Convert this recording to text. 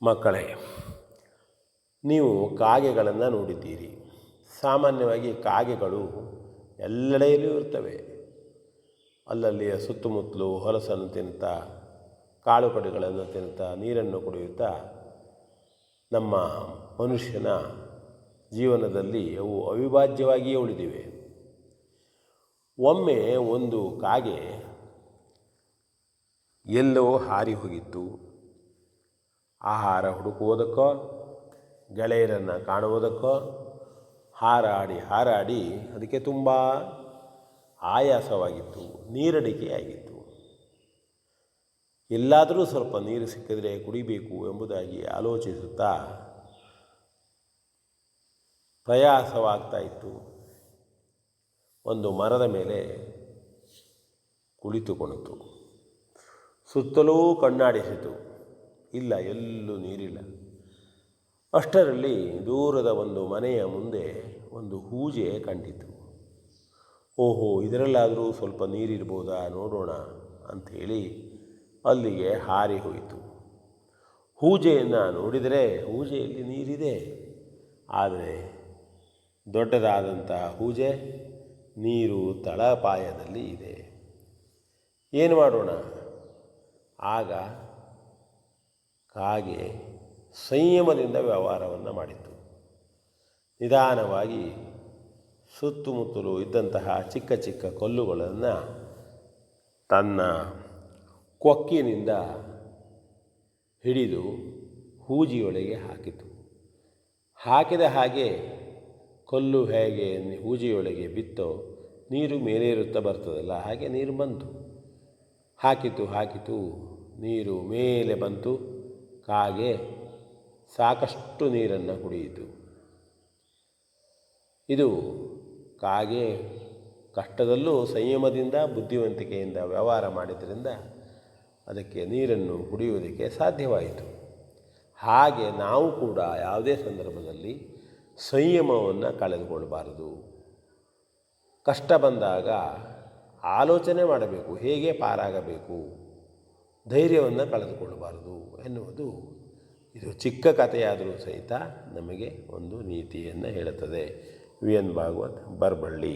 ಮಕ್ಕಳೇ, ನೀವು ಕಾಗೆಗಳನ್ನು ನೋಡಿದ್ದೀರಿ. ಸಾಮಾನ್ಯವಾಗಿ ಕಾಗೆಗಳು ಎಲ್ಲೆಡೆಯಲ್ಲೂ ಇರ್ತವೆ. ಅಲ್ಲಲ್ಲಿಯ ಸುತ್ತಮುತ್ತಲು ಹೊಲಸನ್ನು ತಿನ್ನುತ್ತಾ, ಕಾಳು ಕಡಿಗಳನ್ನು ತಿನ್ನುತ್ತಾ, ನೀರನ್ನು ಕುಡಿಯುತ್ತಾ ನಮ್ಮ ಮನುಷ್ಯನ ಜೀವನದಲ್ಲಿ ಅವು ಅವಿಭಾಜ್ಯವಾಗಿಯೇ ಉಳಿದಿವೆ. ಒಮ್ಮೆ ಒಂದು ಕಾಗೆ ಎಲ್ಲೋ ಹಾರಿ ಹೋಗಿತ್ತು. ಆಹಾರ ಹುಡುಕುವುದಕ್ಕೋ ಗೆಳೆಯರನ್ನು ಕಾಣುವುದಕ್ಕೋ ಹಾರಾಡಿ ಅದಕ್ಕೆ ತುಂಬ ಆಯಾಸವಾಗಿತ್ತು, ನೀರಡಿಕೆಯಾಗಿತ್ತು. ಎಲ್ಲಾದರೂ ಸ್ವಲ್ಪ ನೀರು ಸಿಕ್ಕಿದರೆ ಕುಡಿಬೇಕು ಎಂಬುದಾಗಿ ಆಲೋಚಿಸುತ್ತಾ ಪ್ರಯಾಸವಾಗ್ತಾ ಇತ್ತು. ಒಂದು ಮರದ ಮೇಲೆ ಕುಳಿತುಕೊಂಡಿತು. ಸುತ್ತಲೂ ಕಣ್ಣಾಡಿಸಿತು. ಇಲ್ಲ, ಎಲ್ಲೂ ನೀರಿಲ್ಲ. ಅಷ್ಟರಲ್ಲಿ ದೂರದ ಒಂದು ಮನೆಯ ಮುಂದೆ ಒಂದು ಹೂಜೆ ಕಂಡಿತು. ಓಹೋ, ಇದರಲ್ಲಾದರೂ ಸ್ವಲ್ಪ ನೀರಿರ್ಬೋದಾ, ನೋಡೋಣ ಅಂಥೇಳಿ ಅಲ್ಲಿಗೆ ಹಾರಿ ಹೋಯಿತು. ಹೂಜೆಯನ್ನು ನೋಡಿದರೆ ಹೂಜೆಯಲ್ಲಿ ನೀರಿದೆ. ಆದರೆ ದೊಡ್ಡದಾದಂಥ ಹೂಜೆ ನೀರು ತಳಪಾಯದಲ್ಲಿ ಇದೆ. ಏನು ಮಾಡೋಣ? ಆಗ ಕಾಗೆ ಸಂಯಮದಿಂದ ವ್ಯವಹಾರವನ್ನು ಮಾಡಿತು. ನಿಧಾನವಾಗಿ ಸುತ್ತಮುತ್ತಲು ಇದ್ದಂತಹ ಚಿಕ್ಕ ಚಿಕ್ಕ ಕಲ್ಲುಗಳನ್ನು ತನ್ನ ಕೊಕ್ಕಿನಿಂದ ಹಿಡಿದು ಹೂಜಿಯೊಳಗೆ ಹಾಕಿತು. ಹಾಕಿದ ಹಾಗೆ ಕಲ್ಲು ಹೇಗೆ ಹೂಜಿಯೊಳಗೆ ಬಿತ್ತೋ ನೀರು ಮೇಲೇರುತ್ತಾ ಬರ್ತದಲ್ಲ, ಹಾಗೆ ನೀರು ಬಂತು. ಹಾಕಿತು ನೀರು ಮೇಲೆ ಬಂತು. ಕಾಗೆ ಸಾಕಷ್ಟು ನೀರನ್ನು ಕುಡಿಯಿತು. ಇದು ಕಾಗೆ ಕಷ್ಟದಲ್ಲೂ ಸಂಯಮದಿಂದ ಬುದ್ಧಿವಂತಿಕೆಯಿಂದ ವ್ಯವಹಾರ ಮಾಡಿದ್ದರಿಂದ ಅದಕ್ಕೆ ನೀರನ್ನು ಕುಡಿಯುವುದಕ್ಕೆ ಸಾಧ್ಯವಾಯಿತು. ಹಾಗೆ ನಾವು ಕೂಡ ಯಾವುದೇ ಸಂದರ್ಭದಲ್ಲಿ ಸಂಯಮವನ್ನು ಕಳೆದುಕೊಳ್ಳಬಾರದು. ಕಷ್ಟ ಬಂದಾಗ ಆಲೋಚನೆ ಮಾಡಬೇಕು, ಹೇಗೆ ಪಾರಾಗಬೇಕು, ಧೈರ್ಯವನ್ನು ಕಳೆದುಕೊಳ್ಳಬಾರದು ಎನ್ನುವುದು ಇದು ಚಿಕ್ಕ ಕಥೆಯಾದರೂ ಸಹಿತ ನಮಗೆ ಒಂದು ನೀತಿಯನ್ನು ಹೇಳುತ್ತದೆ. V N Bhagwat, Baraballi.